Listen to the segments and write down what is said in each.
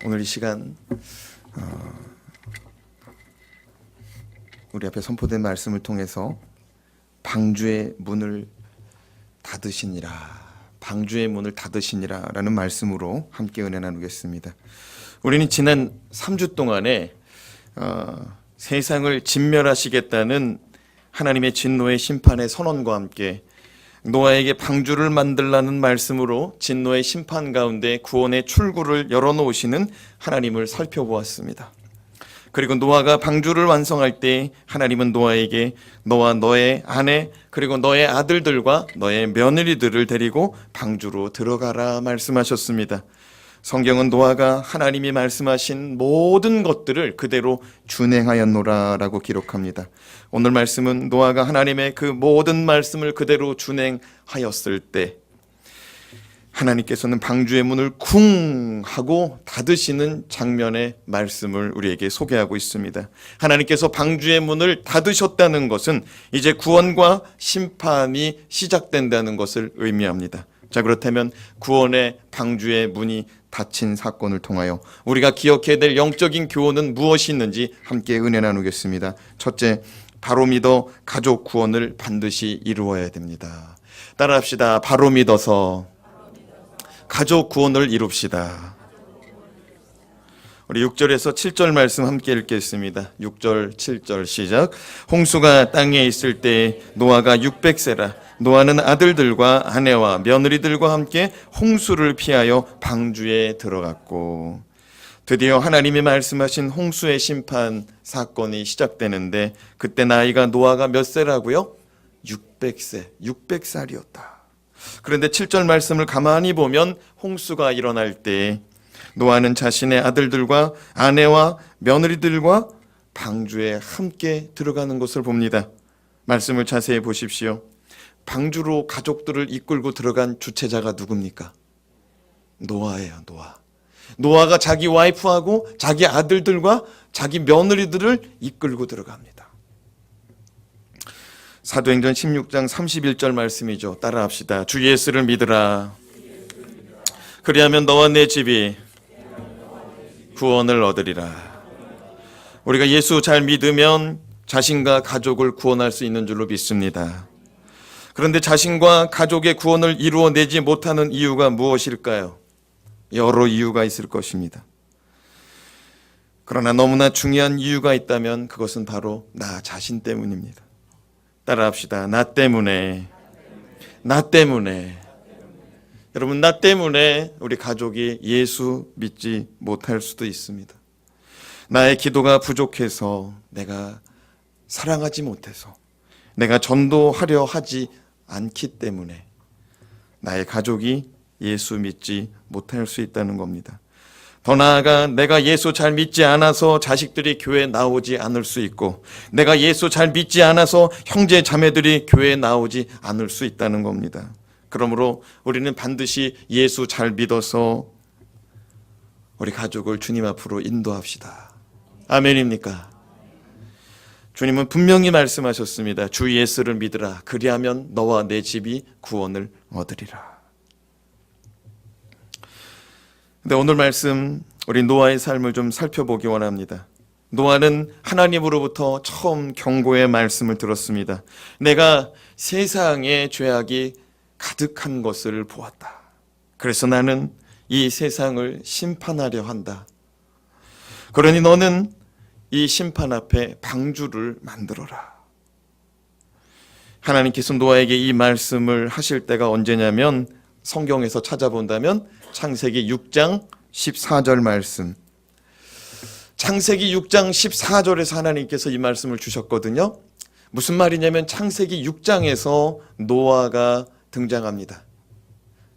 오늘 이 시간 우리 앞에 선포된 말씀을 통해서 방주의 문을 닫으시니라, 방주의 문을 닫으시니라 라는 말씀으로 함께 은혜 나누겠습니다. 우리는 지난 3주 동안에 세상을 진멸하시겠다는 하나님의 진노의 심판의 선언과 함께 노아에게 방주를 만들라는 말씀으로 진노의 심판 가운데 구원의 출구를 열어놓으시는 하나님을 살펴보았습니다. 그리고 노아가 방주를 완성할 때 하나님은 노아에게 너와 너의 아내 그리고 너의 아들들과 너의 며느리들을 데리고 방주로 들어가라 말씀하셨습니다. 성경은 노아가 하나님이 말씀하신 모든 것들을 그대로 준행하였노라라고 기록합니다. 오늘 말씀은 노아가 하나님의 그 모든 말씀을 그대로 준행하였을 때 하나님께서는 방주의 문을 쿵 하고 닫으시는 장면의 말씀을 우리에게 소개하고 있습니다. 하나님께서 방주의 문을 닫으셨다는 것은 이제 구원과 심판이 시작된다는 것을 의미합니다. 자, 그렇다면 구원의 방주의 문이 닫힌 사건을 통하여 우리가 기억해야 될 영적인 교훈은 무엇이 있는지 함께 은혜 나누겠습니다. 첫째, 바로 믿어 가족 구원을 반드시 이루어야 됩니다. 따라합시다. 바로 믿어서 가족 구원을 이룹시다. 우리 6절에서 7절 말씀 함께 읽겠습니다. 6절, 7절 시작. 홍수가 땅에 있을 때 노아가 600세라. 노아는 아들들과 아내와 며느리들과 함께 홍수를 피하여 방주에 들어갔고, 드디어 하나님이 말씀하신 홍수의 심판 사건이 시작되는데 그때 나이가 노아가 몇 세라고요? 600세, 600살이었다. 그런데 7절 말씀을 가만히 보면 홍수가 일어날 때 노아는 자신의 아들들과 아내와 며느리들과 방주에 함께 들어가는 것을 봅니다. 말씀을 자세히 보십시오. 방주로 가족들을 이끌고 들어간 주체자가 누굽니까? 노아예요. 노아가 자기 와이프하고 자기 아들들과 자기 며느리들을 이끌고 들어갑니다. 사도행전 16장 31절 말씀이죠. 따라합시다. 주 예수를 믿으라. 그리하면 너와 내 집이 구원을 얻으리라. 우리가 예수 잘 믿으면 자신과 가족을 구원할 수 있는 줄로 믿습니다. 그런데 자신과 가족의 구원을 이루어내지 못하는 이유가 무엇일까요? 여러 이유가 있을 것입니다. 그러나 너무나 중요한 이유가 있다면 그것은 바로 나 자신 때문입니다. 따라합시다. 나 때문에. 여러분, 나 때문에 우리 가족이 예수 믿지 못할 수도 있습니다. 나의 기도가 부족해서, 내가 사랑하지 못해서, 내가 전도하려 하지 않기 때문에 나의 가족이 예수 믿지 못할 수 있다는 겁니다. 더 나아가 내가 예수 잘 믿지 않아서 자식들이 교회에 나오지 않을 수 있고, 내가 예수 잘 믿지 않아서 형제 자매들이 교회에 나오지 않을 수 있다는 겁니다. 그러므로 우리는 반드시 예수 잘 믿어서 우리 가족을 주님 앞으로 인도합시다. 아멘입니까? 주님은 분명히 말씀하셨습니다. 주 예수를 믿으라. 그리하면 너와 내 집이 구원을 얻으리라. 근데 오늘 말씀 우리 노아의 삶을 좀 살펴보기 원합니다. 노아는 하나님으로부터 처음 경고의 말씀을 들었습니다. 내가 세상에 죄악이 가득한 것을 보았다. 그래서 나는 이 세상을 심판하려 한다. 그러니 너는 이 심판 앞에 방주를 만들어라. 하나님께서 노아에게 이 말씀을 하실 때가 언제냐면 성경에서 찾아본다면 창세기 6장 14절 말씀. 창세기 6장 14절에서 하나님께서 이 말씀을 주셨거든요. 무슨 말이냐면 창세기 6장에서 노아가 등장합니다.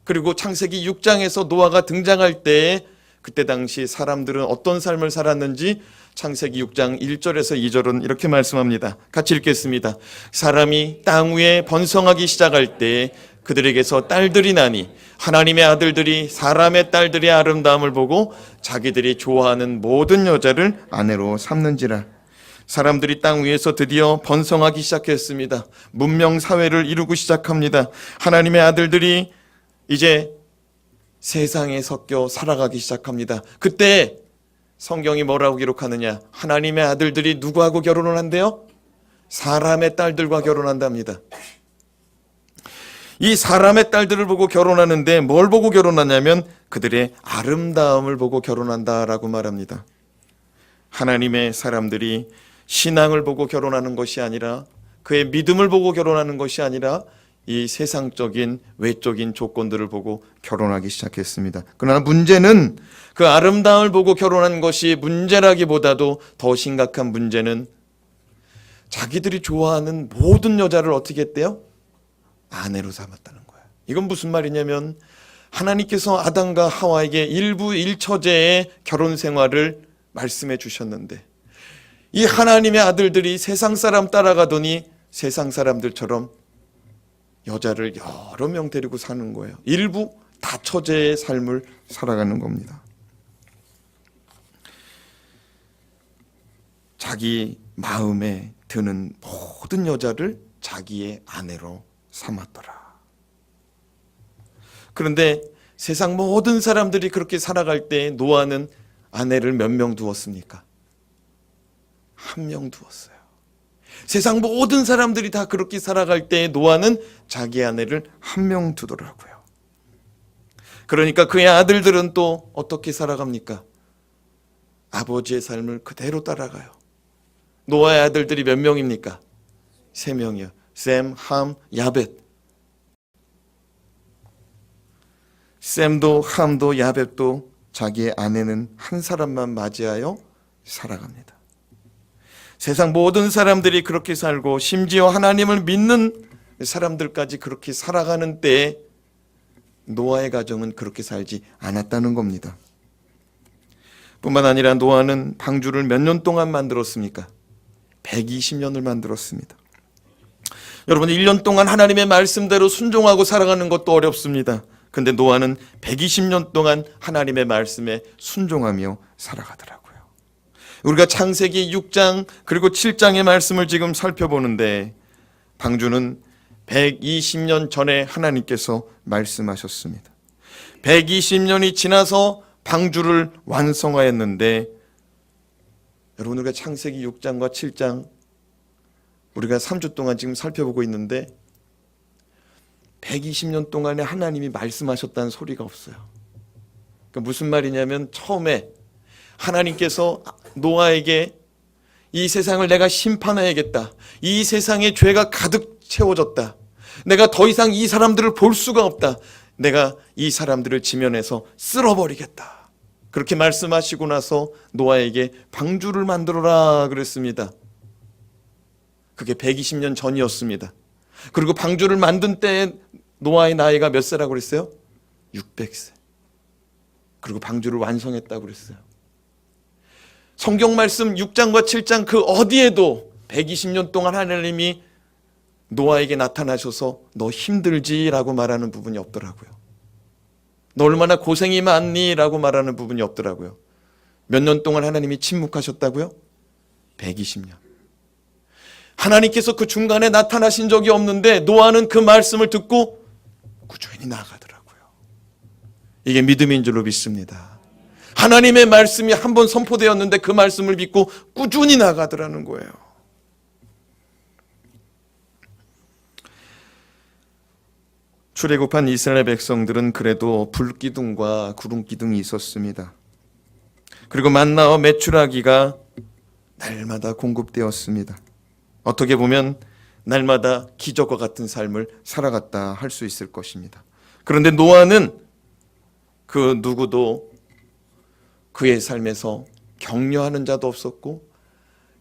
그리고 창세기 6장에서 노아가 등장할 때 그때 당시 사람들은 어떤 삶을 살았는지 창세기 6장 1절에서 2절은 이렇게 말씀합니다. 같이 읽겠습니다. 사람이 땅 위에 번성하기 시작할 때 그들에게서 딸들이 나니 하나님의 아들들이 사람의 딸들의 아름다움을 보고 자기들이 좋아하는 모든 여자를 아내로 삼는지라. 사람들이 땅 위에서 드디어 번성하기 시작했습니다. 문명 사회를 이루고 시작합니다. 하나님의 아들들이 이제 세상에 섞여 살아가기 시작합니다. 그때 성경이 뭐라고 기록하느냐? 하나님의 아들들이 누구하고 결혼을 한대요? 사람의 딸들과 결혼한답니다. 이 사람의 딸들을 보고 결혼하는데 뭘 보고 결혼하냐면 그들의 아름다움을 보고 결혼한다라고 말합니다. 하나님의 사람들이 신앙을 보고 결혼하는 것이 아니라, 그의 믿음을 보고 결혼하는 것이 아니라 이 세상적인 외적인 조건들을 보고 결혼하기 시작했습니다. 그러나 문제는 그 아름다움을 보고 결혼한 것이 문제라기보다도 더 심각한 문제는 자기들이 좋아하는 모든 여자를 어떻게 했대요? 아내로 삼았다는 거예요. 이건 무슨 말이냐면 하나님께서 아담과 하와에게 일부 일처제의 결혼 생활을 말씀해 주셨는데 이 하나님의 아들들이 세상 사람 따라가더니 세상 사람들처럼 여자를 여러 명 데리고 사는 거예요. 일부 다처제의 삶을 살아가는 겁니다. 자기 마음에 드는 모든 여자를 자기의 아내로 삼았더라. 그런데 세상 모든 사람들이 그렇게 살아갈 때 노아는 아내를 몇 명 두었습니까? 한 명 두었어요. 세상 모든 사람들이 다 그렇게 살아갈 때 노아는 자기 아내를 한 명 두더라고요. 그러니까 그의 아들들은 또 어떻게 살아갑니까? 아버지의 삶을 그대로 따라가요. 노아의 아들들이 몇 명입니까? 3명이요. 셈, 함, 야벳. 셈도 함도 야벳도 자기의 아내는 한 사람만 맞이하여 살아갑니다. 세상 모든 사람들이 그렇게 살고 심지어 하나님을 믿는 사람들까지 그렇게 살아가는 때에 노아의 가정은 그렇게 살지 않았다는 겁니다. 뿐만 아니라 노아는 방주를 몇 년 동안 만들었습니까? 120년을 만들었습니다. 여러분 1년 동안 하나님의 말씀대로 순종하고 살아가는 것도 어렵습니다. 근데 노아는 120년 동안 하나님의 말씀에 순종하며 살아가더라고요. 우리가 창세기 6장 그리고 7장의 말씀을 지금 살펴보는데 방주는 120년 전에 하나님께서 말씀하셨습니다. 120년이 지나서 방주를 완성하였는데 여러분 우리가 창세기 6장과 7장 우리가 3주 동안 지금 살펴보고 있는데 120년 동안에 하나님이 말씀하셨다는 소리가 없어요. 그러니까 무슨 말이냐면 처음에 하나님께서 노아에게 이 세상을 내가 심판해야겠다. 이 세상에 죄가 가득 채워졌다. 내가 더 이상 이 사람들을 볼 수가 없다. 내가 이 사람들을 지면에서 쓸어버리겠다. 그렇게 말씀하시고 나서 노아에게 방주를 만들어라 그랬습니다. 그게 120년 전이었습니다. 그리고 방주를 만든 때에 노아의 나이가 몇 세라고 그랬어요? 600세. 그리고 방주를 완성했다고 그랬어요. 성경 말씀 6장과 7장 그 어디에도 120년 동안 하나님이 노아에게 나타나셔서 너 힘들지라고 말하는 부분이 없더라고요. 너 얼마나 고생이 많니라고 말하는 부분이 없더라고요. 몇 년 동안 하나님이 침묵하셨다고요? 120년. 하나님께서 그 중간에 나타나신 적이 없는데 노아는 그 말씀을 듣고 꾸준히 나아가더라고요. 이게 믿음인 줄로 믿습니다. 하나님의 말씀이 한 번 선포되었는데 그 말씀을 믿고 꾸준히 나아가더라는 거예요. 출애굽한 이스라엘 백성들은 그래도 불기둥과 구름기둥이 있었습니다. 그리고 만나와 메추라기가 날마다 공급되었습니다. 어떻게 보면 날마다 기적과 같은 삶을 살아갔다 할 수 있을 것입니다. 그런데 노아는 그 누구도 그의 삶에서 격려하는 자도 없었고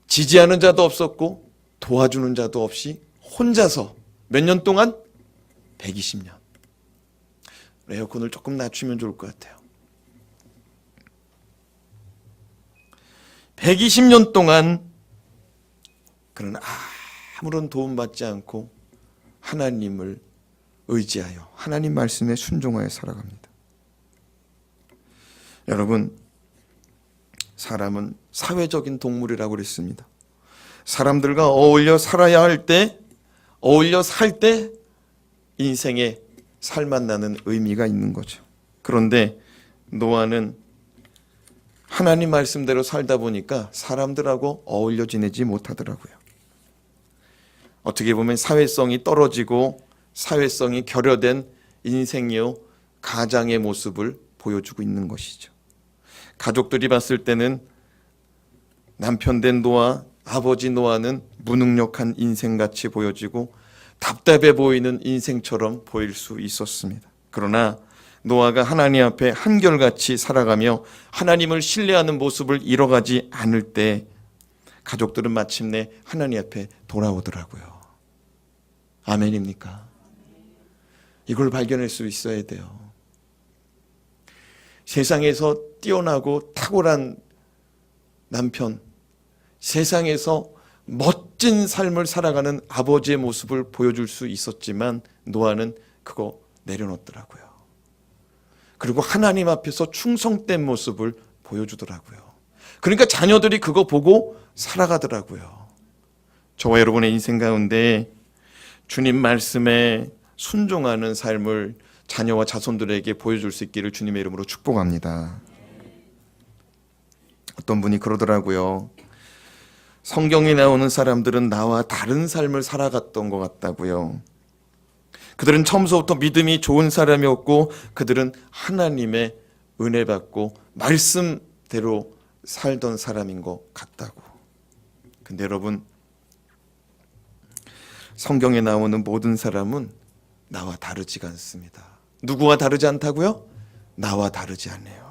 지지하는 자도 없었고 도와주는 자도 없이 혼자서 몇 년 동안? 120년. 에어컨을 조금 낮추면 좋을 것 같아요. 120년 동안 그는 아무런 도움받지 않고 하나님을 의지하여 하나님 말씀에 순종하여 살아갑니다. 여러분, 사람은 사회적인 동물이라고 그랬습니다. 사람들과 어울려 살아야 할 때, 어울려 살 때 인생에 살맛나는 의미가 있는 거죠. 그런데 노아는 하나님 말씀대로 살다 보니까 사람들하고 어울려 지내지 못하더라고요. 어떻게 보면 사회성이 떨어지고 사회성이 결여된 인생이요 가장의 모습을 보여주고 있는 것이죠. 가족들이 봤을 때는 남편 된 노아, 아버지 노아는 무능력한 인생같이 보여지고 답답해 보이는 인생처럼 보일 수 있었습니다. 그러나 노아가 하나님 앞에 한결같이 살아가며 하나님을 신뢰하는 모습을 잃어가지 않을 때 가족들은 마침내 하나님 앞에 돌아오더라고요. 아멘입니까? 이걸 발견할 수 있어야 돼요. 세상에서 뛰어나고 탁월한 남편, 세상에서 멋진 삶을 살아가는 아버지의 모습을 보여줄 수 있었지만 노아는 그거 내려놓더라고요. 그리고 하나님 앞에서 충성된 모습을 보여주더라고요. 그러니까 자녀들이 그거 보고 살아가더라고요. 저와 여러분의 인생 가운데 주님 말씀에 순종하는 삶을 자녀와 자손들에게 보여줄 수 있기를 주님의 이름으로 축복합니다. 어떤 분이 그러더라고요. 성경에 나오는 사람들은 나와 다른 삶을 살아갔던 것 같다고요. 그들은 처음부터 믿음이 좋은 사람이었고 그들은 하나님의 은혜 받고 말씀대로 살던 사람인 것 같다고. 근데 여러분, 성경에 나오는 모든 사람은 나와 다르지가 않습니다. 누구와 다르지 않다고요? 나와 다르지 않네요.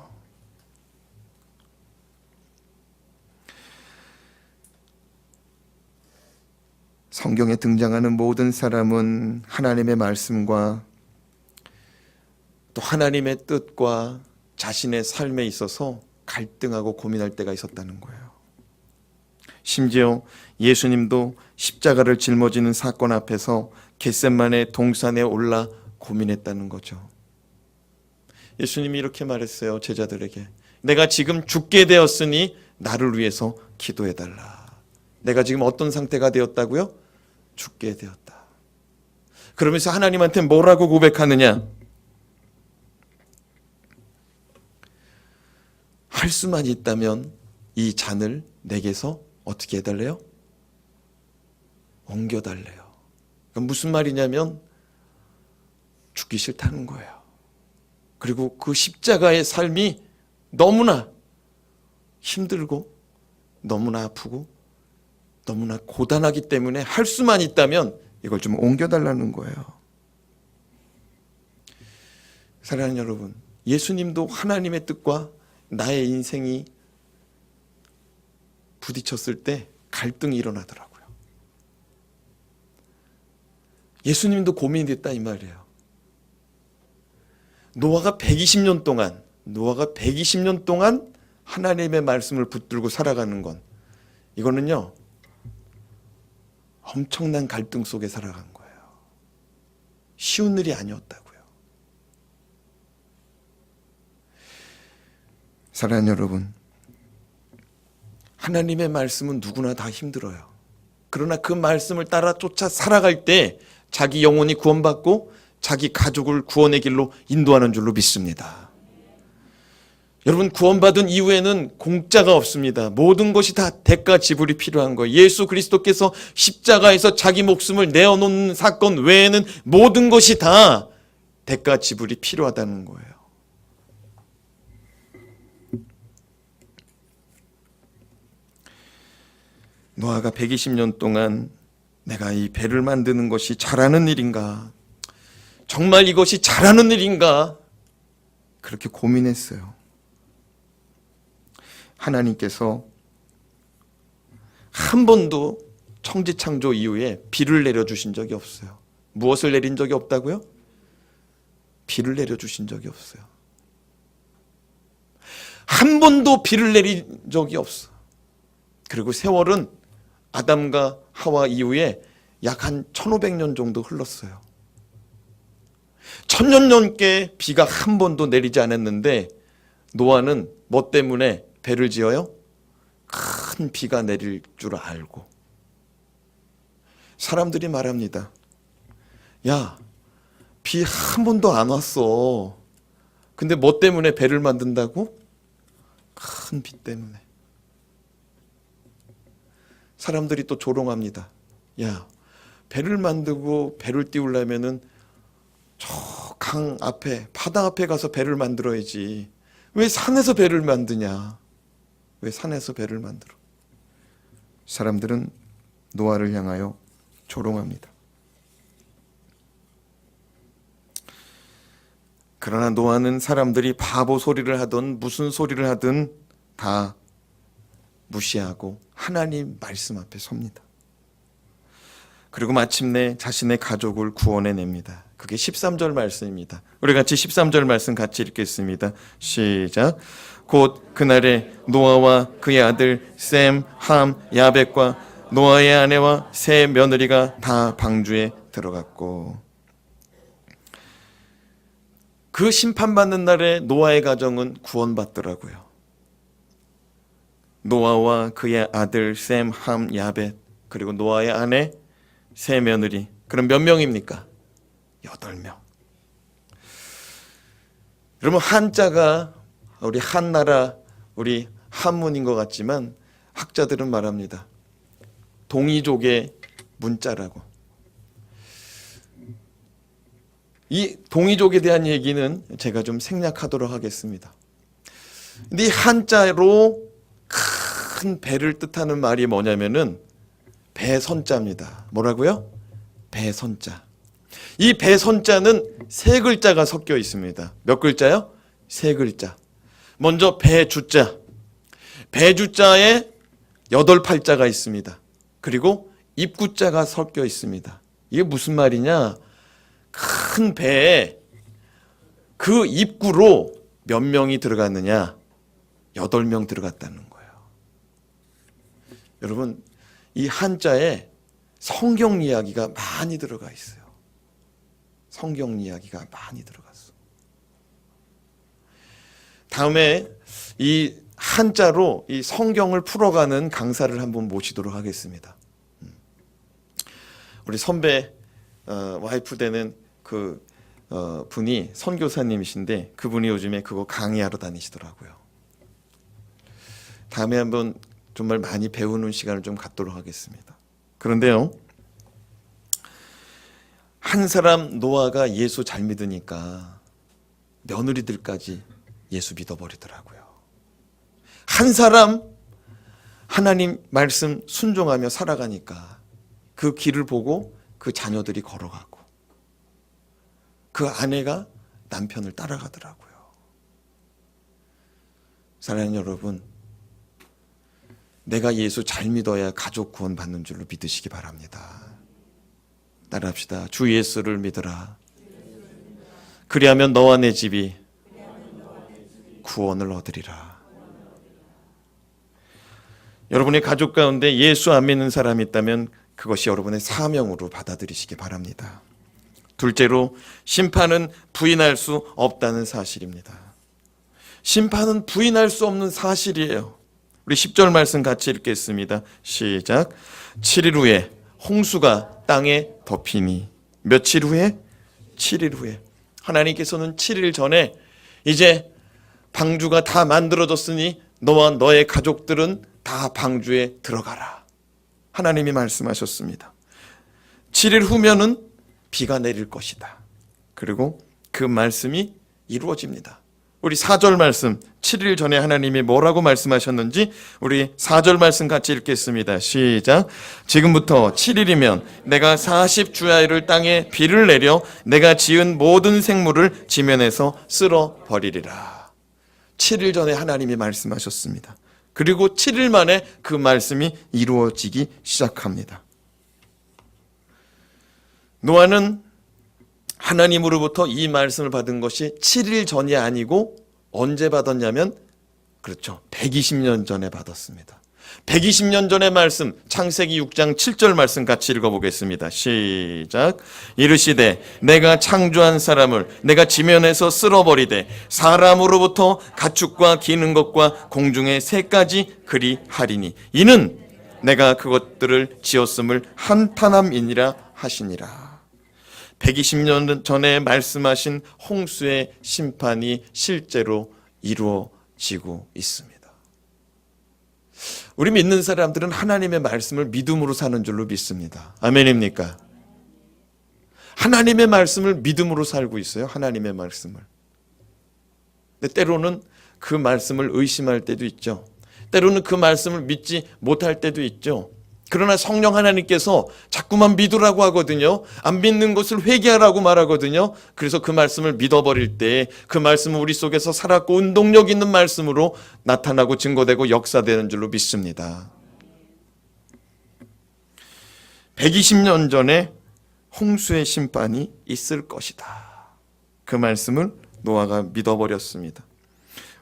성경에 등장하는 모든 사람은 하나님의 말씀과 또 하나님의 뜻과 자신의 삶에 있어서 갈등하고 고민할 때가 있었다는 거예요. 심지어 예수님도 십자가를 짊어지는 사건 앞에서 겟세마네 동산에 올라 고민했다는 거죠. 예수님이 이렇게 말했어요. 제자들에게. 내가 지금 죽게 되었으니 나를 위해서 기도해달라. 내가 지금 어떤 상태가 되었다고요? 죽게 되었다. 그러면서 하나님한테 뭐라고 고백하느냐? 할 수만 있다면 이 잔을 내게서 어떻게 해달래요? 옮겨달래요. 그럼 무슨 말이냐면 죽기 싫다는 거예요. 그리고 그 십자가의 삶이 너무나 힘들고 너무나 아프고 너무나 고단하기 때문에 할 수만 있다면 이걸 좀 옮겨달라는 거예요. 사랑하는 여러분, 예수님도 하나님의 뜻과 나의 인생이 부딪혔을 때 갈등이 일어나더라고요. 예수님도 고민이 됐다 이 말이에요. 노아가 120년 동안 하나님의 말씀을 붙들고 살아가는 건 이거는요 엄청난 갈등 속에 살아간 거예요. 쉬운 일이 아니었다고요. 사랑하는 여러분, 하나님의 말씀은 누구나 다 힘들어요. 그러나 그 말씀을 따라 쫓아 살아갈 때 자기 영혼이 구원받고 자기 가족을 구원의 길로 인도하는 줄로 믿습니다. 여러분, 구원받은 이후에는 공짜가 없습니다. 모든 것이 다 대가 지불이 필요한 거예요. 예수 그리스도께서 십자가에서 자기 목숨을 내어놓는 사건 외에는 모든 것이 다 대가 지불이 필요하다는 거예요. 노아가 120년 동안 내가 이 배를 만드는 것이 잘하는 일인가? 정말 이것이 잘하는 일인가? 그렇게 고민했어요. 하나님께서 한 번도 천지창조 이후에 비를 내려주신 적이 없어요. 무엇을 내린 적이 없다고요? 비를 내려주신 적이 없어요. 한 번도 비를 내린 적이 없어. 그리고 세월은 아담과 하와 이후에 약 한 1500년 정도 흘렀어요. 1000년 넘게 비가 한 번도 내리지 않았는데 노아는 뭐 때문에 배를 지어요? 큰 비가 내릴 줄 알고. 사람들이 말합니다. 야, 비 한 번도 안 왔어. 근데 뭐 때문에 배를 만든다고? 큰 빚 때문에. 사람들이 또 조롱합니다. 야, 배를 만들고 배를 띄우려면은 저 강 앞에, 바다 앞에 가서 배를 만들어야지. 왜 산에서 배를 만드냐? 왜 산에서 배를 만들어? 사람들은 노아를 향하여 조롱합니다. 그러나 노아는 사람들이 바보 소리를 하든 무슨 소리를 하든 다 무시하고 하나님 말씀 앞에 섭니다. 그리고 마침내 자신의 가족을 구원해냅니다. 그게 13절 말씀입니다. 우리 같이 13절 말씀 같이 읽겠습니다. 시작. 곧 그날에 노아와 그의 아들 셈, 함, 야벳과 노아의 아내와 세 며느리가 다 방주에 들어갔고, 그 심판받는 날에 노아의 가정은 구원받더라고요. 노아와 그의 아들 셈, 함, 야벳, 그리고 노아의 아내 세 며느리. 그럼 몇 명입니까? 8명. 여러분, 한자가 우리 한나라, 우리 한문인 것 같지만 학자들은 말합니다. 동이족의 문자라고. 이 동이족에 대한 얘기는 제가 좀 생략하도록 하겠습니다. 근데 이 한자로 큰 배를 뜻하는 말이 뭐냐면은 배선자입니다. 뭐라고요? 배선자. 이 배선자는 세 글자가 섞여 있습니다. 몇 글자요? 세 글자. 먼저 배주자. 배주자에 8팔자가 있습니다. 그리고 입구자가 섞여 있습니다. 이게 무슨 말이냐? 큰 배에 그 입구로 몇 명이 들어갔느냐? 8명 들어갔다는 거예요. 여러분, 이 한자에 성경 이야기가 많이 들어가 있어요. 성경 이야기가 많이 들어갔어. 다음에 이 한자로 이 성경을 풀어가는 강사를 한번 모시도록 하겠습니다. 우리 선배 와이프 되는 그 분이 선교사님이신데 그분이 요즘에 그거 강의하러 다니시더라고요. 다음에 한번 정말 많이 배우는 시간을 좀 갖도록 하겠습니다. 그런데요, 한 사람 노아가 예수 잘 믿으니까 며느리들까지 예수 믿어버리더라고요. 한 사람 하나님 말씀 순종하며 살아가니까 그 길을 보고 그 자녀들이 걸어가고 그 아내가 남편을 따라가더라고요. 사랑하는 여러분, 내가 예수 잘 믿어야 가족 구원 받는 줄로 믿으시기 바랍니다. 따라합시다. 주 예수를 믿으라. 그리하면 너와 내 집이 구원을 얻으리라. 여러분의 가족 가운데 예수 안 믿는 사람이 있다면 그것이 여러분의 사명으로 받아들이시기 바랍니다. 둘째로, 심판은 부인할 수 없다는 사실입니다. 심판은 부인할 수 없는 사실이에요. 우리 10절 말씀 같이 읽겠습니다. 시작. 7일 후에 홍수가 땅에 덮이니. 며칠 후에? 7일 후에. 하나님께서는 7일 전에 이제 방주가 다 만들어졌으니 너와 너의 가족들은 다 방주에 들어가라. 하나님이 말씀하셨습니다. 7일 후면은 비가 내릴 것이다. 그리고 그 말씀이 이루어집니다. 우리 4절 말씀, 7일 전에 하나님이 뭐라고 말씀하셨는지 우리 4절 말씀 같이 읽겠습니다. 시작. 지금부터 7일이면 내가 40주야일을 땅에 비를 내려 내가 지은 모든 생물을 지면에서 쓸어버리리라. 7일 전에 하나님이 말씀하셨습니다. 그리고 7일 만에 그 말씀이 이루어지기 시작합니다. 노아는 하나님으로부터 이 말씀을 받은 것이 7일 전이 아니고 언제 받았냐면, 그렇죠, 120년 전에 받았습니다. 120년 전의 말씀, 창세기 6장 7절 말씀 같이 읽어보겠습니다. 시작. 이르시되 내가 창조한 사람을 내가 지면에서 쓸어버리되 사람으로부터 가축과 기는 것과 공중의 새까지 그리하리니 이는 내가 그것들을 지었음을 한탄함이니라 하시니라. 120년 전에 말씀하신 홍수의 심판이 실제로 이루어지고 있습니다. 우리 믿는 사람들은 하나님의 말씀을 믿음으로 사는 줄로 믿습니다. 아멘입니까? 하나님의 말씀을 믿음으로 살고 있어요. 하나님의 말씀을. 근데 때로는 그 말씀을 의심할 때도 있죠. 때로는 그 말씀을 믿지 못할 때도 있죠. 그러나 성령 하나님께서 자꾸만 믿으라고 하거든요. 안 믿는 것을 회개하라고 말하거든요. 그래서 그 말씀을 믿어버릴 때 그 말씀은 우리 속에서 살았고 운동력 있는 말씀으로 나타나고 증거되고 역사되는 줄로 믿습니다. 120년 전에 홍수의 심판이 있을 것이다. 그 말씀을 노아가 믿어버렸습니다.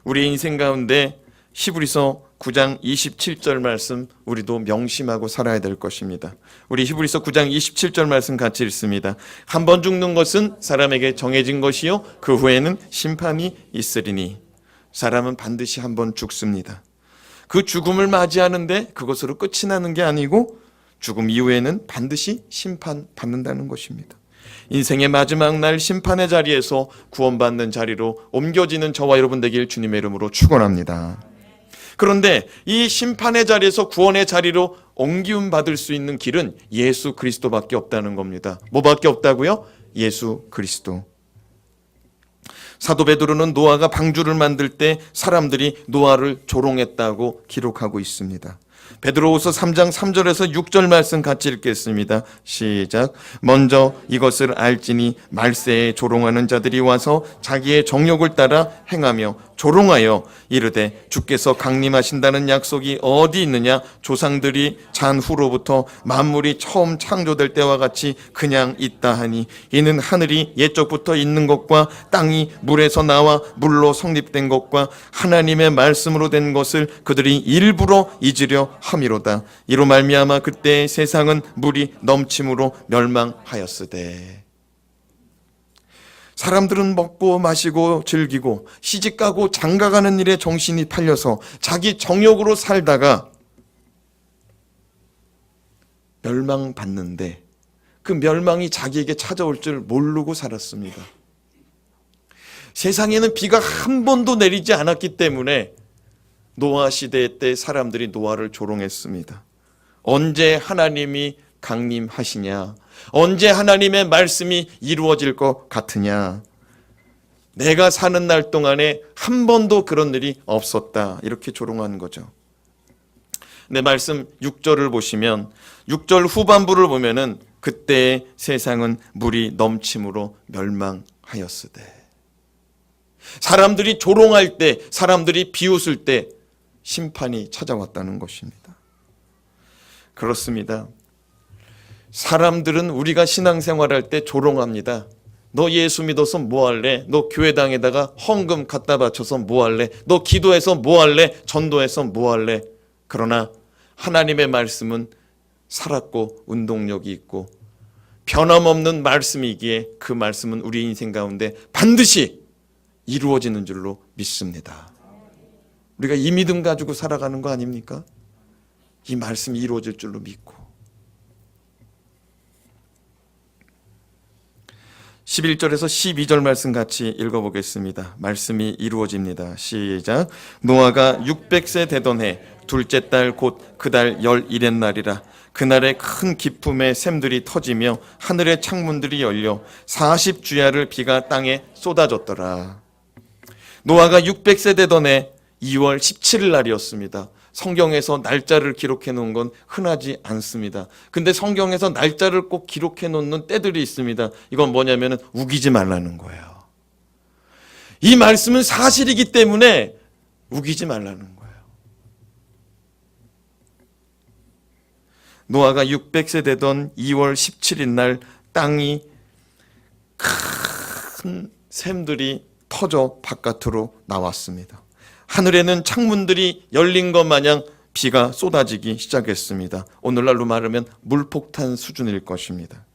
우리 인생 가운데 히브리서 9장 27절 말씀 우리도 명심하고 살아야 될 것입니다. 우리 히브리서 9장 27절 말씀 같이 읽습니다. 한 번 죽는 것은 사람에게 정해진 것이요 그 후에는 심판이 있으리니. 사람은 반드시 한 번 죽습니다. 그 죽음을 맞이하는데 그것으로 끝이 나는 게 아니고 죽음 이후에는 반드시 심판받는다는 것입니다. 인생의 마지막 날 심판의 자리에서 구원받는 자리로 옮겨지는 저와 여러분 되길 주님의 이름으로 축원합니다. 그런데 이 심판의 자리에서 구원의 자리로 옮기움 받을 수 있는 길은 예수 그리스도밖에 없다는 겁니다. 뭐밖에 없다고요? 예수 그리스도. 사도 베드로는 노아가 방주를 만들 때 사람들이 노아를 조롱했다고 기록하고 있습니다. 베드로후서 3장 3절에서 6절 말씀 같이 읽겠습니다. 시작. 먼저 이것을 알지니 말세에 조롱하는 자들이 와서 자기의 정욕을 따라 행하며 조롱하여 이르되 주께서 강림하신다는 약속이 어디 있느냐? 조상들이 잔 후로부터 만물이 처음 창조될 때와 같이 그냥 있다 하니 이는 하늘이 옛적부터 있는 것과 땅이 물에서 나와 물로 성립된 것과 하나님의 말씀으로 된 것을 그들이 일부러 잊으려 함이로다. 이로 말미암아 그때 세상은 물이 넘침으로 멸망하였으되. 사람들은 먹고 마시고 즐기고 시집가고 장가가는 일에 정신이 팔려서 자기 정욕으로 살다가 멸망받는데 그 멸망이 자기에게 찾아올 줄 모르고 살았습니다. 세상에는 비가 한 번도 내리지 않았기 때문에 노아 시대 때 사람들이 노아를 조롱했습니다. 언제 하나님이 강림하시냐? 언제 하나님의 말씀이 이루어질 것 같으냐? 내가 사는 날 동안에 한 번도 그런 일이 없었다. 이렇게 조롱하는 거죠. 내 말씀 6절을 보시면 6절 후반부를 보면은 그때 세상은 물이 넘침으로 멸망하였으되. 사람들이 조롱할 때, 사람들이 비웃을 때 심판이 찾아왔다는 것입니다. 그렇습니다. 사람들은 우리가 신앙생활할 때 조롱합니다. 너 예수 믿어서 뭐 할래? 너 교회당에다가 헌금 갖다 바쳐서 뭐 할래? 너 기도해서 뭐 할래? 전도해서 뭐 할래? 그러나 하나님의 말씀은 살았고 운동력이 있고 변함없는 말씀이기에 그 말씀은 우리 인생 가운데 반드시 이루어지는 줄로 믿습니다. 우리가 이 믿음 가지고 살아가는 거 아닙니까? 이 말씀이 이루어질 줄로 믿고. 11절에서 12절 말씀 같이 읽어보겠습니다. 말씀이 이루어집니다. 시작. 노아가 600세 되던 해 둘째 달 곧 그 달 11의 날이라. 그날에 큰 기품의 샘들이 터지며 하늘의 창문들이 열려 40주야를 비가 땅에 쏟아졌더라. 노아가 600세 되던 해 2월 17일 날이었습니다. 성경에서 날짜를 기록해 놓은 건 흔하지 않습니다. 근데 성경에서 날짜를 꼭 기록해 놓는 때들이 있습니다. 이건 뭐냐면 우기지 말라는 거예요. 이 말씀은 사실이기 때문에 우기지 말라는 거예요. 노아가 600세 되던 2월 17일 날 땅이 큰 샘들이 터져 바깥으로 나왔습니다. 하늘에는 창문들이 열린 것 마냥 비가 쏟아지기 시작했습니다. 오늘날로 말하면 물폭탄 수준일 것입니다.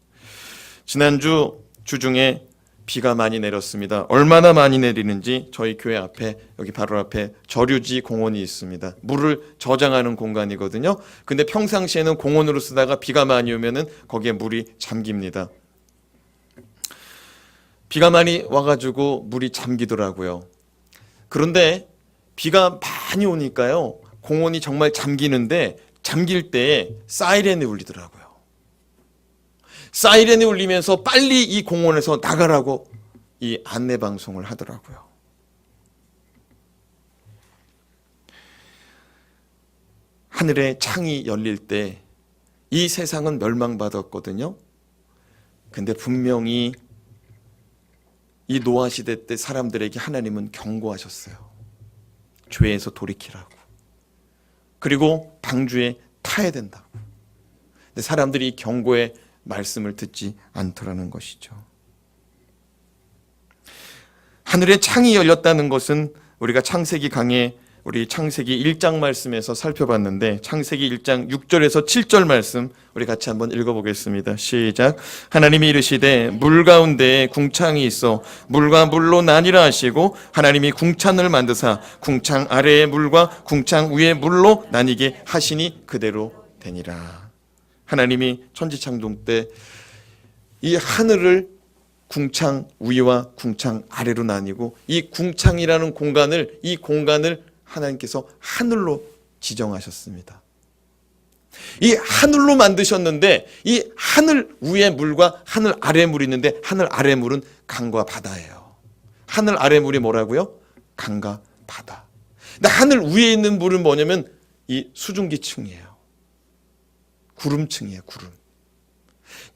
지난주 주중에 비가 많이 내렸습니다. 얼마나 많이 내리는지 저희 교회 앞에, 여기 바로 앞에 저류지 공원이 있습니다. 물을 저장하는 공간이거든요. 근데 평상시에는 공원으로 쓰다가 비가 많이 오면은 거기에 물이 잠깁니다. 비가 많이 와가지고 물이 잠기더라고요. 그런데 비가 많이 오니까요, 공원이 정말 잠기는데 잠길 때 사이렌이 울리더라고요. 사이렌이 울리면서 빨리 이 공원에서 나가라고 이 안내 방송을 하더라고요. 하늘의 창이 열릴 때 이 세상은 멸망받았거든요. 근데 분명히 이 노아 시대 때 사람들에게 하나님은 경고하셨어요. 죄에서 돌이키라고. 그리고 방주에 타야 된다고. 근데 사람들이 경고의 말씀을 듣지 않더라는 것이죠. 하늘의 창이 열렸다는 것은 우리가 창세기 강의 우리 창세기 1장 말씀에서 살펴봤는데, 창세기 1장 6절에서 7절 말씀 우리 같이 한번 읽어보겠습니다. 시작. 하나님이 이르시되 물 가운데에 궁창이 있어 물과 물로 나뉘라 하시고 하나님이 궁창을 만드사 궁창 아래의 물과 궁창 위의 물로 나뉘게 하시니 그대로 되니라. 하나님이 천지창조 때 이 하늘을 궁창 위와 궁창 아래로 나뉘고 이 궁창이라는 공간을, 이 공간을 하나님께서 하늘로 지정하셨습니다. 이 하늘로 만드셨는데 이 하늘 위의 물과 하늘 아래 물이 있는데 하늘 아래 물은 강과 바다예요. 하늘 아래 물이 뭐라고요? 강과 바다. 근데 하늘 위에 있는 물은 뭐냐면 이 수증기층이에요. 구름층이에요. 구름.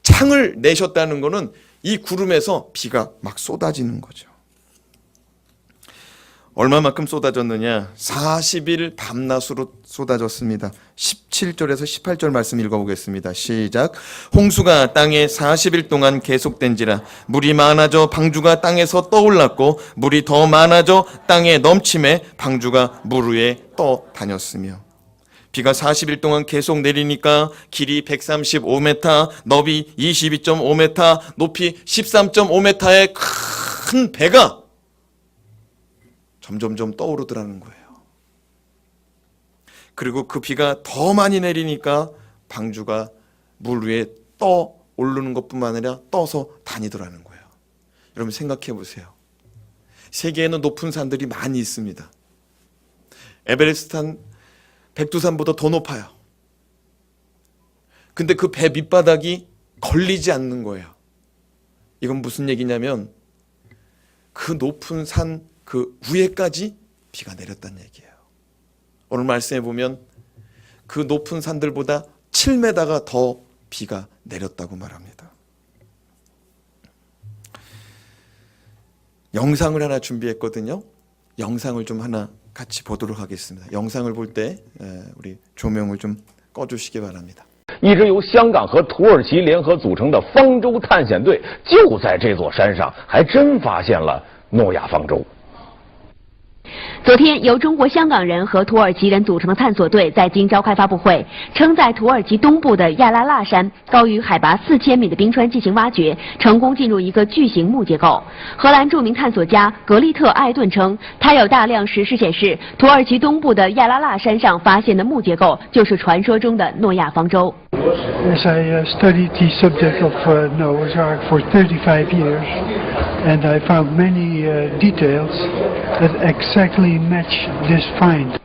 창을 내셨다는 것은 이 구름에서 비가 막 쏟아지는 거죠. 얼마만큼 쏟아졌느냐? 40일 밤낮으로 쏟아졌습니다. 17절에서 18절 말씀 읽어보겠습니다. 시작. 홍수가 땅에 40일 동안 계속된지라 물이 많아져 방주가 땅에서 떠올랐고 물이 더 많아져 땅에 넘침에 방주가 물 위에 떠다녔으며, 비가 40일 동안 계속 내리니까 길이 135m, 너비 22.5m, 높이 13.5m의 큰 배가 점점점 떠오르더라는 거예요. 그리고 그 비가 더 많이 내리니까 방주가 물 위에 떠 오르는 것뿐만 아니라 떠서 다니더라는 거예요. 여러분 생각해 보세요. 세계에는 높은 산들이 많이 있습니다. 에베레스트산, 백두산보다 더 높아요. 근데 그 배 밑바닥이 걸리지 않는 거예요. 이건 무슨 얘기냐면 그 높은 산 그 위에까지 비가 내렸다는 얘기예요. 오늘 말씀해 보면 그 높은 산들보다 7m가 더 비가 내렸다고 말합니다. 영상을 하나 준비했거든요. 영상을 좀 하나 같이 보도록 하겠습니다. 영상을 볼 때 우리 조명을 좀 꺼주시기 바랍니다. 一支由香港和土耳其联合组成的方舟探险队就在这座山上，还真发现了诺亚方舟。 昨天，由中国香港人和土耳其人组成的探索队在京召开发布会，称在土耳其东部的亚拉腊山高于海拔4000米的冰川进行挖掘，成功进入一个巨型木结构。荷兰著名探索家格利特·艾顿称，他有大量石狮显示，土耳其东部的亚拉腊山上发现的木结构就是传说中的诺亚方舟。 Yes, I studied the subject of Noah's Ark for 35 years, and I found many details that exactly match this find.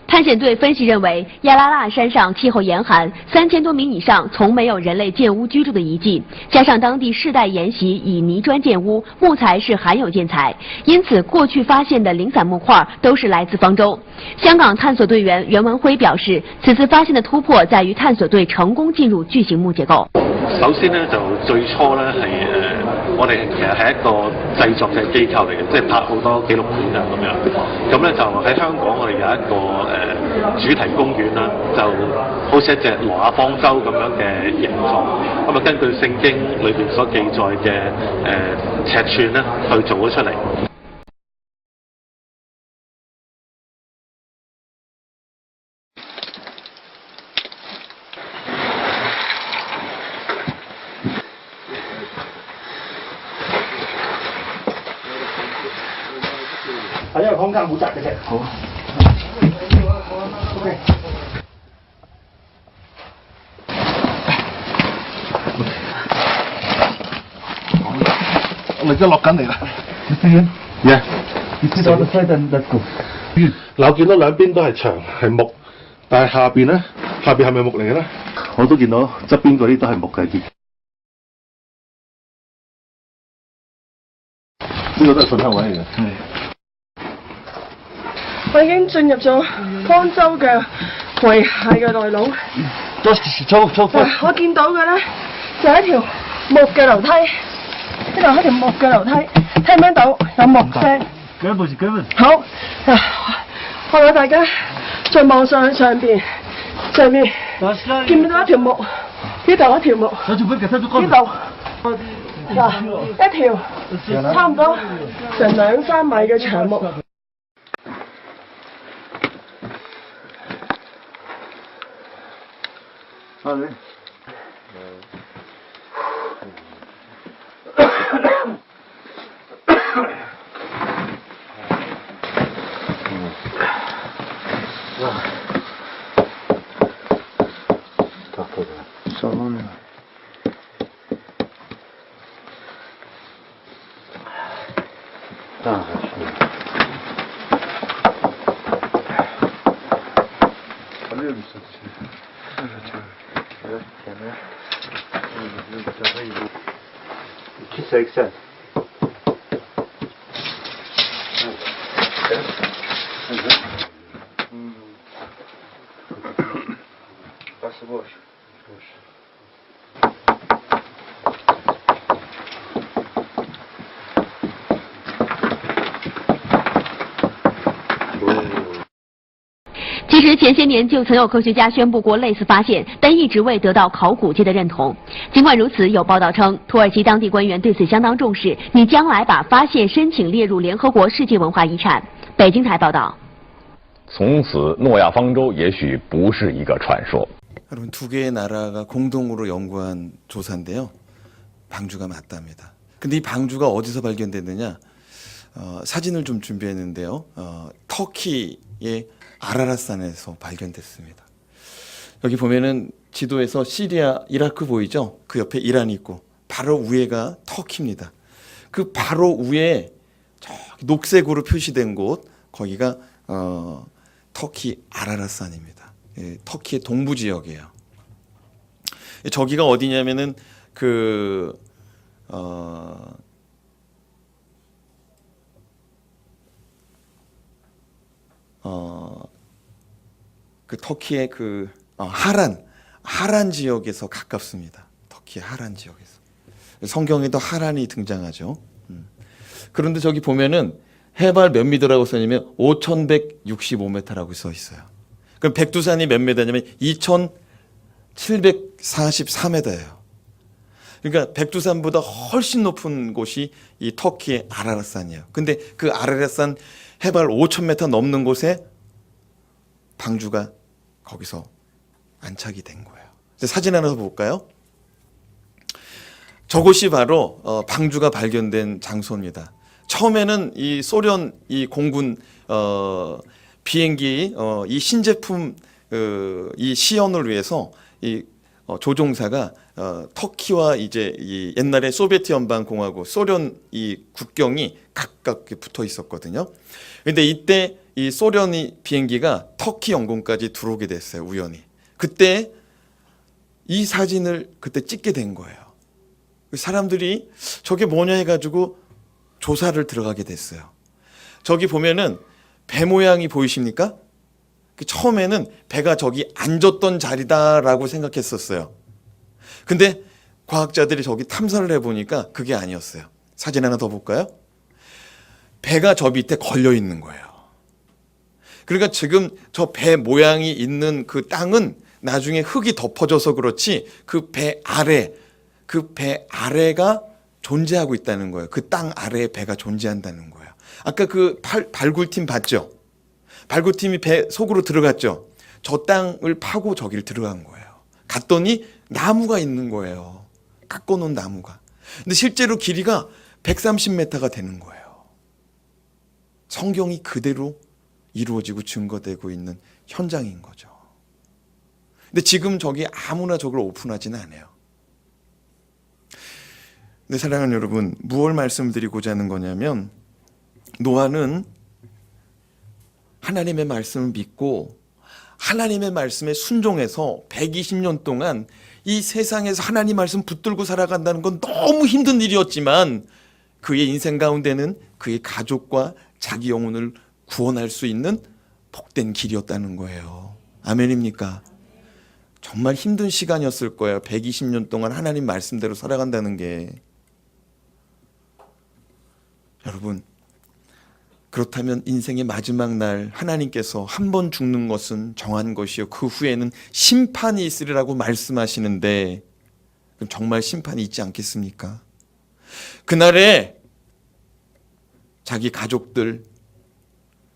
探险队分析认为，亚拉腊山上气候严寒，3000多米以上从没有人类建屋居住的遗迹，加上当地世代沿袭以泥砖建屋，木材是罕有建材，因此过去发现的零散木块都是来自方舟。香港探索队员袁文辉表示，此次发现的突破在于探索队成功进入巨型木结构。首先呢，就最初呢係我哋其實係一個製作嘅機構嚟嘅，即係拍好多紀錄片啊咁樣。咁咧就喺香港我哋有一個主題公園啦，就好似一隻挪亞方舟咁樣嘅形狀。咁啊根據聖經裏邊所記載嘅尺寸咧，去做咗出嚟。 喺呢個空間好窄嘅啫。好。OK。咪即係落緊嚟啦。Yeah. You see the other side and let's go. 嗱，我見到兩邊都係牆係木，但係下邊咧，下邊係咪木嚟嘅咧？我都見到側邊嗰啲都係木嘅。呢個都係順香位嚟嘅。係。我已經進入咗方舟嘅遺骸嘅內籠。我見到嘅咧就係一條木嘅樓梯，呢度係一條木嘅樓梯，聽唔聽到有木聲？好，我諗大家再望上去上面，見唔見到一條木？呢度一條木，呢度嗱一條差唔多成2-3米嘅長木。其实前些年就曾有科学家宣布过类似发现，但一直未得到考古界的认同。尽管如此，有报道称，土耳其当地官员对此相当重视，拟将来把发现申请列入联合国世界文化遗产。北京台报道。从此，诺亚方舟也许不是一个传说。 여러분 두 개의 나라가 공동으로 연구한 조사인데요. 방주가 맞답니다. 근데 이 방주가 어디서 발견됐느냐? 사진을 좀 준비했는데요. 터키의 아라라산에서 발견됐습니다. 여기 보면은 지도에서 시리아, 이라크 보이죠? 그 옆에 이란이 있고 바로 위에가 터키입니다. 그 바로 위에 저기 녹색으로 표시된 곳 거기가 터키 아라라산입니다. 예, 터키의 동부 지역이에요. 저기가 어디냐면은 그 터키의 그 하란 지역에서 가깝습니다. 터키의 하란 지역에서. 성경에도 하란이 등장하죠. 그런데 저기 보면은 해발 몇 미터라고 써있냐면 5,165m라고 써 있어요. 그럼 백두산이 몇 미터냐면 2,744m예요. 그러니까 백두산보다 훨씬 높은 곳이 이 터키의 아라라산이에요. 근데 그 아라라산 해발 5,000m 넘는 곳에 방주가 거기서 안착이 된 거예요. 사진 하나 더 볼까요? 저곳이 바로 방주가 발견된 장소입니다. 처음에는 이 소련 이 공군 비행기 이 신제품 이 시연을 위해서 이 조종사가 터키와 이제 이 옛날에 소비에트 연방 공화국 소련 이 국경이 가깝게 붙어 있었거든요. 근데 이때 이 소련 비행기가 터키 영공까지 들어오게 됐어요. 우연히. 그때 이 사진을 그때 찍게 된 거예요. 사람들이 저게 뭐냐 해가지고 조사를 들어가게 됐어요. 저기 보면은 배 모양이 보이십니까? 처음에는 배가 저기 앉았던 자리다라고 생각했었어요. 근데 과학자들이 저기 탐사를 해보니까 그게 아니었어요. 사진 하나 더 볼까요? 배가 저 밑에 걸려 있는 거예요. 그러니까 지금 저 배 모양이 있는 그 땅은 나중에 흙이 덮어져서 그렇지 그 배 아래가 존재하고 있다는 거예요. 그 땅 아래에 배가 존재한다는 거예요. 아까 그 발굴팀 봤죠? 발굴팀이 배 속으로 들어갔죠? 저 땅을 파고 저길 들어간 거예요. 갔더니 나무가 있는 거예요. 깎아놓은 나무가. 근데 실제로 길이가 130m가 되는 거예요. 성경이 그대로 이루어지고 증거되고 있는 현장인 거죠. 근데 지금 저기 아무나 저걸 오픈하지는 않아요. 네, 사랑하는 여러분, 무엇을 말씀드리고자 하는 거냐면 노아는 하나님의 말씀을 믿고 하나님의 말씀에 순종해서 120년 동안 이 세상에서 하나님 말씀 붙들고 살아간다는 건 너무 힘든 일이었지만 그의 인생 가운데는 그의 가족과 자기 영혼을 구원할 수 있는 복된 길이었다는 거예요. 아멘입니까? 정말 힘든 시간이었을 거예요. 120년 동안 하나님 말씀대로 살아간다는 게. 여러분, 그렇다면 인생의 마지막 날 하나님께서 한 번 죽는 것은 정한 것이요 그 후에는 심판이 있으리라고 말씀하시는데 그럼 정말 심판이 있지 않겠습니까? 그날에 자기 가족들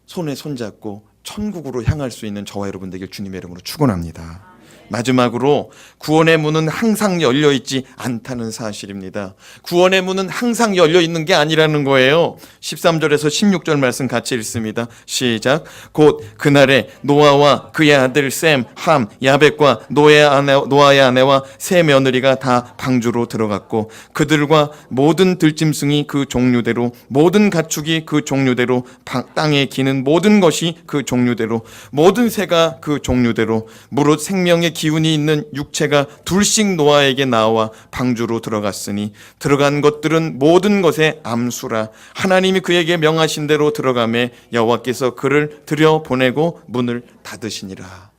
손에 손잡고 천국으로 향할 수 있는 저와 여러분 되길 주님의 이름으로 축원합니다. 마지막으로 구원의 문은 항상 열려있지 않다는 사실입니다. 구원의 문은 항상 열려있는 게 아니라는 거예요. 13절에서 16절 말씀 같이 읽습니다. 시작. 곧 그날에 노아와 그의 아들 셈, 함, 야벳과 노아의 아내와 세 며느리가 다 방주로 들어갔고 그들과 모든 들짐승이 그 종류대로 모든 가축이 그 종류대로 땅에 기는 모든 것이 그 종류대로 모든 새가 그 종류대로 무릇 생명의 기운이 있는 육체가 둘씩 노아에게 나와 방주로 들어갔으니 들어간 것들은 모든 것의 암수라. 하나님이 그에게 명하신 대로 들어가매 여호와께서 그를 들여보내고 문을 닫으시니라.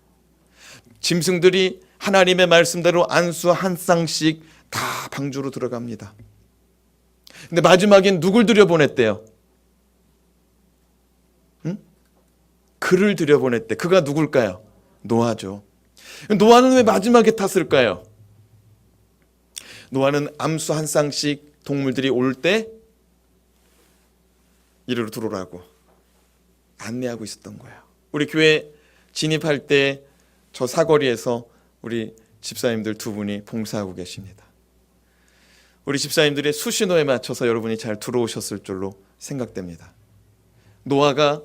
짐승들이 하나님의 말씀대로 안수 한 쌍씩 다 방주로 들어갑니다. 근데 마지막엔 누굴 들여보냈대요? 응? 그를 들여보냈대. 그가 누굴까요? 노아죠. 노아는 왜 마지막에 탔을까요? 노아는 암수 한 쌍씩 동물들이 올 때 이리로 들어오라고 안내하고 있었던 거예요. 우리 교회 진입할 때 저 사거리에서 우리 집사님들 두 분이 봉사하고 계십니다. 우리 집사님들의 수신호에 맞춰서 여러분이 잘 들어오셨을 줄로 생각됩니다. 노아가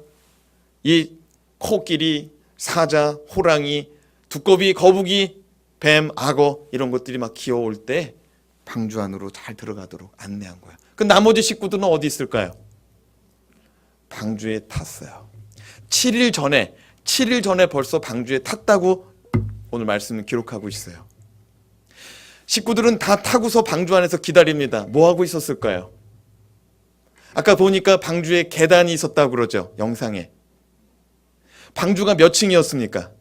이 코끼리, 사자, 호랑이, 두꺼비, 거북이, 뱀, 악어 이런 것들이 막 기어올 때 방주 안으로 잘 들어가도록 안내한 거야. 그 나머지 식구들은 어디 있을까요? 방주에 탔어요. 7일 전에 벌써 방주에 탔다고 오늘 말씀은 기록하고 있어요. 식구들은 다 타고서 방주 안에서 기다립니다. 뭐 하고 있었을까요? 아까 보니까 방주에 계단이 있었다고 그러죠. 영상에. 방주가 몇 층이었습니까?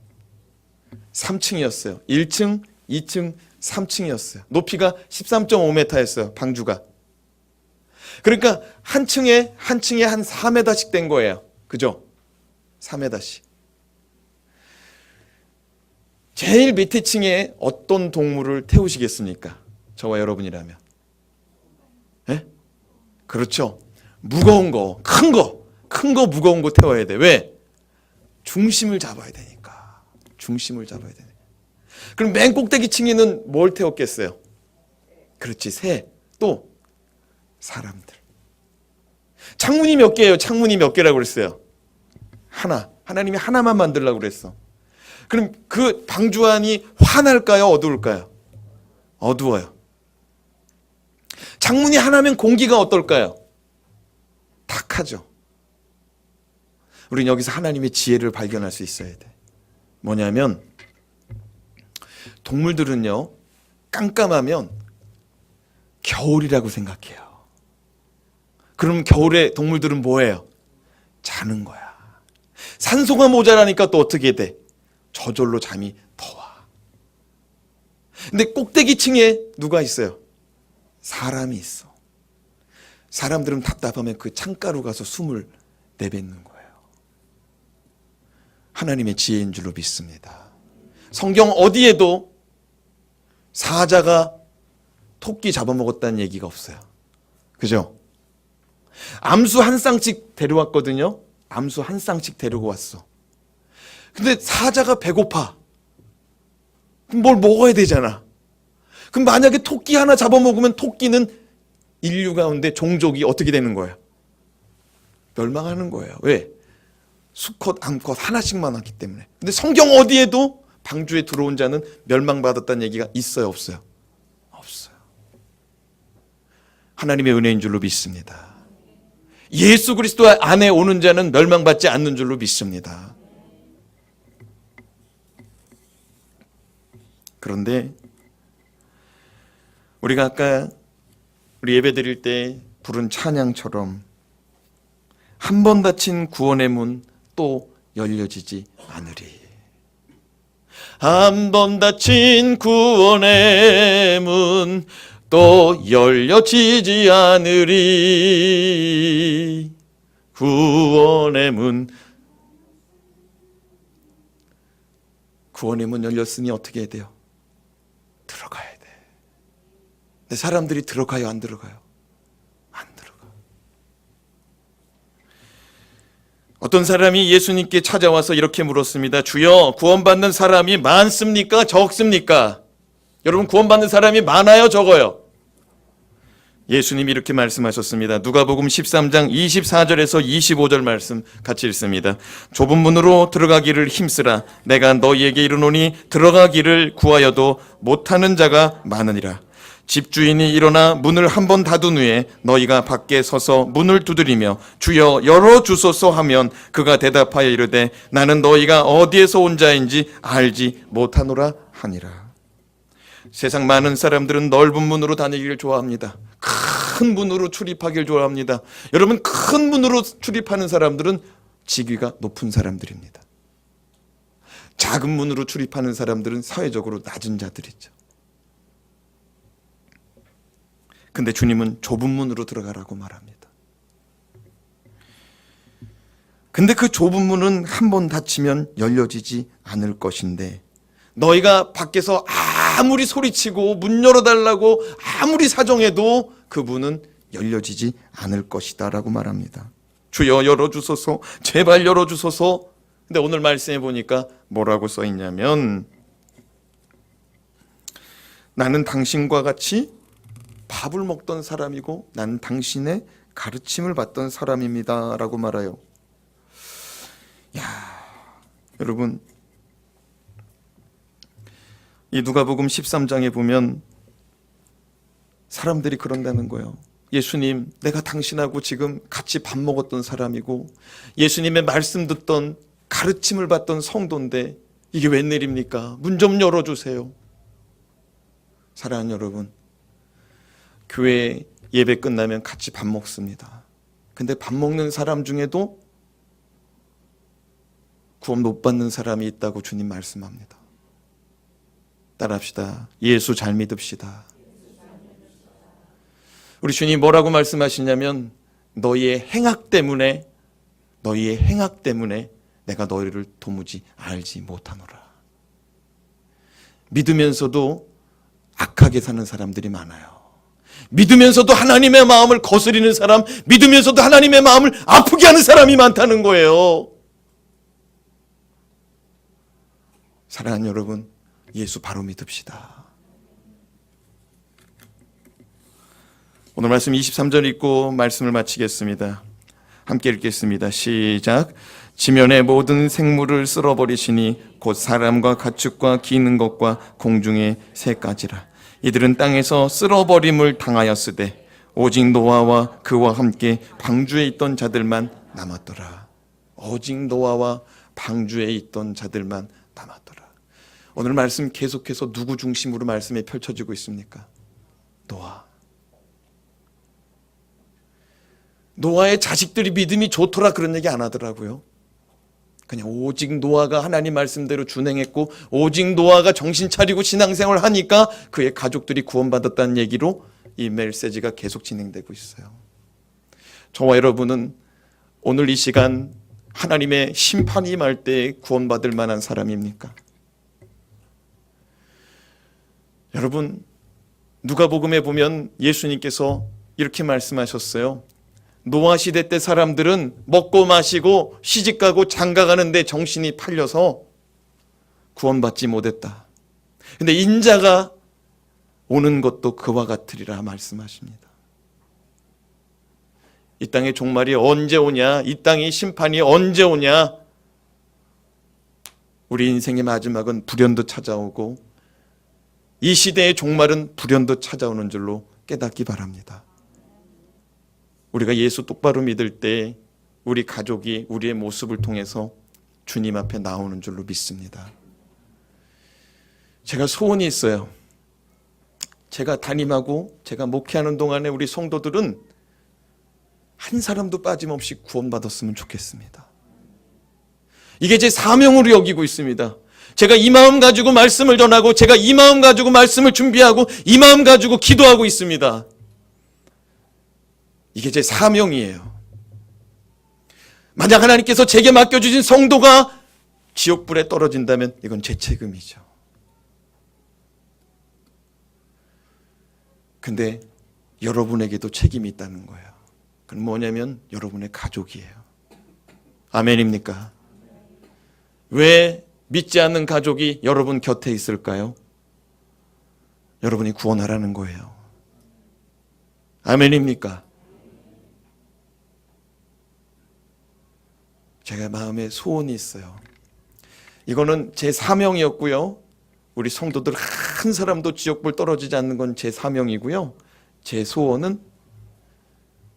3층이었어요. 1층, 2층, 3층이었어요. 높이가 13.5m였어요. 방주가. 그러니까 한 층에 한 4m씩 된 거예요. 그죠? 4m씩. 제일 밑에 층에 어떤 동물을 태우시겠습니까? 저와 여러분이라면. 네? 그렇죠. 무거운 거, 큰 거 무거운 거 태워야 돼. 왜? 중심을 잡아야 되니까. 중심을 잡아야 되네. 그럼 맨 꼭대기 층에는 뭘 태웠겠어요? 그렇지, 새. 또 사람들. 창문이 몇 개예요? 창문이 몇 개라고 그랬어요? 하나. 하나님이 하나만 만들라고 그랬어. 그럼 그 방주 안이 환할까요? 어두울까요? 어두워요. 창문이 하나면 공기가 어떨까요? 탁하죠. 우리는 여기서 하나님의 지혜를 발견할 수 있어야 돼. 뭐냐면 동물들은요, 깜깜하면 겨울이라고 생각해요. 그럼 겨울에 동물들은 뭐예요? 자는 거야. 산소가 모자라니까 또 어떻게 돼? 저절로 잠이 더 와. 근데 꼭대기 층에 누가 있어요? 사람이 있어. 사람들은 답답하면 그 창가로 가서 숨을 내뱉는 거예요. 하나님의 지혜인 줄로 믿습니다. 성경 어디에도 사자가 토끼 잡아먹었다는 얘기가 없어요. 그죠? 암수 한 쌍씩 데려왔거든요. 암수 한 쌍씩 데리고 왔어. 근데 사자가 배고파. 그럼 뭘 먹어야 되잖아. 그럼 만약에 토끼 하나 잡아먹으면 토끼는 인류 가운데 종족이 어떻게 되는 거예요? 멸망하는 거예요. 왜? 수컷, 암컷 하나씩만 하기 때문에. 근데 성경 어디에도 방주에 들어온 자는 멸망받았다는 얘기가 있어요, 없어요? 없어요. 하나님의 은혜인 줄로 믿습니다. 예수 그리스도 안에 오는 자는 멸망받지 않는 줄로 믿습니다. 그런데 우리가 아까 우리 예배 드릴 때 부른 찬양처럼 한 번 닫힌 구원의 문 또 열려지지 않으리. 한 번 닫힌 구원의 문 또 열려지지 않으리. 구원의 문 열렸으니 어떻게 해야 돼요? 들어가야 돼. 근데 사람들이 들어가요, 안 들어가요? 안 들어가. 어떤 사람이 예수님께 찾아와서 이렇게 물었습니다. 주여, 구원받는 사람이 많습니까? 적습니까? 여러분, 구원받는 사람이 많아요, 적어요? 예수님이 이렇게 말씀하셨습니다. 누가복음 13장 24절에서 25절 말씀 같이 읽습니다. 좁은 문으로 들어가기를 힘쓰라. 내가 너희에게 이르노니 들어가기를 구하여도 못하는 자가 많으니라. 집주인이 일어나 문을 한 번 닫은 후에 너희가 밖에 서서 문을 두드리며 주여 열어주소서 하면 그가 대답하여 이르되 나는 너희가 어디에서 온 자인지 알지 못하노라 하니라. 세상 많은 사람들은 넓은 문으로 다니기를 좋아합니다. 큰 문으로 출입하기를 좋아합니다. 여러분, 큰 문으로 출입하는 사람들은 직위가 높은 사람들입니다. 작은 문으로 출입하는 사람들은 사회적으로 낮은 자들이죠. 근데 주님은 좁은 문으로 들어가라고 말합니다. 근데 그 좁은 문은 한 번 닫히면 열려지지 않을 것인데 너희가 밖에서 아무리 소리치고 문 열어달라고 아무리 사정해도 그 문은 열려지지 않을 것이다 라고 말합니다. 주여 열어주소서, 제발 열어주소서. 근데 오늘 말씀해 보니까 뭐라고 써있냐면 나는 당신과 같이 밥을 먹던 사람이고 나는 당신의 가르침을 받던 사람입니다 라고 말해요. 여러분, 이 누가복음 13장에 보면 사람들이 그런다는 거예요. 예수님, 내가 당신하고 지금 같이 밥 먹었던 사람이고 예수님의 말씀 듣던 가르침을 받던 성도인데 이게 웬일입니까? 문 좀 열어주세요. 사랑하는 여러분, 교회 예배 끝나면 같이 밥 먹습니다. 근데 밥 먹는 사람 중에도 구원 못 받는 사람이 있다고 주님 말씀합니다. 따라합시다. 예수 잘 믿읍시다. 우리 주님 뭐라고 말씀하시냐면 너희의 행악 때문에 내가 너희를 도무지 알지 못하노라. 믿으면서도 악하게 사는 사람들이 많아요. 믿으면서도 하나님의 마음을 거스리는 사람, 믿으면서도 하나님의 마음을 아프게 하는 사람이 많다는 거예요. 사랑하는 여러분, 예수 바로 믿읍시다. 오늘 말씀 23절 읽고 말씀을 마치겠습니다. 함께 읽겠습니다. 시작. 지면의 모든 생물을 쓸어버리시니 곧 사람과 가축과 기는 것과 공중의 새까지라. 이들은 땅에서 쓸어버림을 당하였으되 오직 노아와 그와 함께 방주에 있던 자들만 남았더라. 오직 노아와 방주에 있던 자들만 남았더라. 오늘 말씀 계속해서 누구 중심으로 말씀이 펼쳐지고 있습니까? 노아의 자식들이 믿음이 좋더라 그런 얘기 안 하더라고요. 그냥 오직 노아가 하나님 말씀대로 준행했고 오직 노아가 정신 차리고 신앙생활을 하니까 그의 가족들이 구원받았다는 얘기로 이 메시지가 계속 진행되고 있어요. 저와 여러분은 오늘 이 시간 하나님의 심판이 임할 때 구원받을 만한 사람입니까? 여러분, 누가복음에 보면 예수님께서 이렇게 말씀하셨어요. 노아 시대 때 사람들은 먹고 마시고 시집가고 장가가는데 정신이 팔려서 구원받지 못했다. 근데 인자가 오는 것도 그와 같으리라 말씀하십니다. 이 땅의 종말이 언제 오냐? 이 땅의 심판이 언제 오냐? 우리 인생의 마지막은 불현듯 찾아오고 이 시대의 종말은 불현듯 찾아오는 줄로 깨닫기 바랍니다. 우리가 예수 똑바로 믿을 때 우리 가족이 우리의 모습을 통해서 주님 앞에 나오는 줄로 믿습니다. 제가 소원이 있어요. 제가 담임하고 제가 목회하는 동안에 우리 성도들은 한 사람도 빠짐없이 구원받았으면 좋겠습니다. 이게 제 사명으로 여기고 있습니다. 제가 이 마음 가지고 말씀을 전하고 제가 이 마음 가지고 말씀을 준비하고 이 마음 가지고 기도하고 있습니다. 이게 제 사명이에요. 만약 하나님께서 제게 맡겨주신 성도가 지옥불에 떨어진다면 이건 제 책임이죠. 근데 여러분에게도 책임이 있다는 거예요. 그건 뭐냐면 여러분의 가족이에요. 아멘입니까? 왜 믿지 않는 가족이 여러분 곁에 있을까요? 여러분이 구원하라는 거예요. 아멘입니까? 제가 마음에 소원이 있어요. 이거는 제 사명이었고요. 우리 성도들 한 사람도 지옥불 떨어지지 않는 건 제 사명이고요. 제 소원은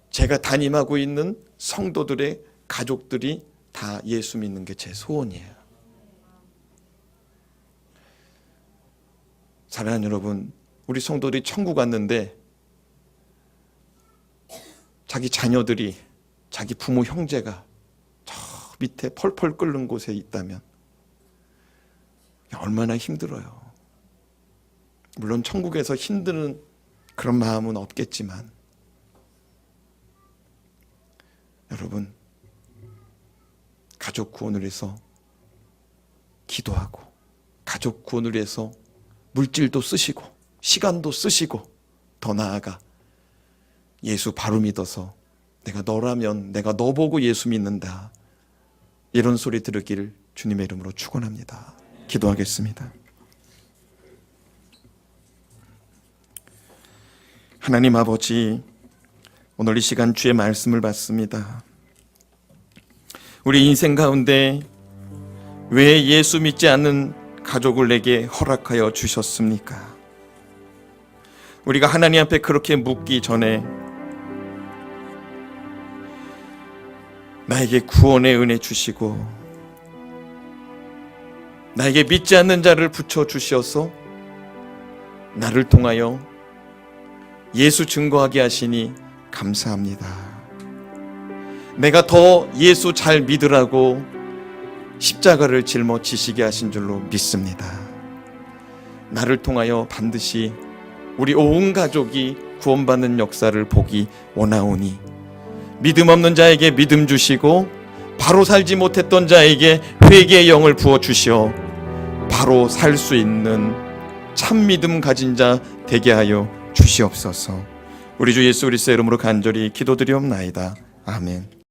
제가 담임하고 있는 성도들의 가족들이 다 예수 믿는 게 제 소원이에요. 사랑하는 여러분, 우리 성도들이 천국 갔는데 자기 자녀들이, 자기 부모 형제가 저 밑에 펄펄 끓는 곳에 있다면 얼마나 힘들어요. 물론 천국에서 힘드는 그런 마음은 없겠지만 여러분, 가족 구원을 위해서 기도하고 가족 구원을 위해서 물질도 쓰시고 시간도 쓰시고 더 나아가 예수 바로 믿어서 내가 너라면 내가 너 보고 예수 믿는다, 이런 소리 들으기를 주님의 이름으로 축원합니다. 기도하겠습니다. 하나님 아버지, 오늘 이 시간 주의 말씀을 받습니다. 우리 인생 가운데 왜 예수 믿지 않는 가족을 내게 허락하여 주셨습니까? 우리가 하나님 앞에 그렇게 묻기 전에 나에게 구원의 은혜 주시고 나에게 믿지 않는 자를 붙여주셔서 나를 통하여 예수 증거하게 하시니 감사합니다. 내가 더 예수 잘 믿으라고 십자가를 짊어지시게 하신 줄로 믿습니다. 나를 통하여 반드시 우리 온 가족이 구원받는 역사를 보기 원하오니 믿음 없는 자에게 믿음 주시고 바로 살지 못했던 자에게 회개의 영을 부어주시어 바로 살 수 있는 참 믿음 가진 자 되게 하여 주시옵소서. 우리 주 예수 그리스도의 이름으로 간절히 기도드리옵나이다. 아멘.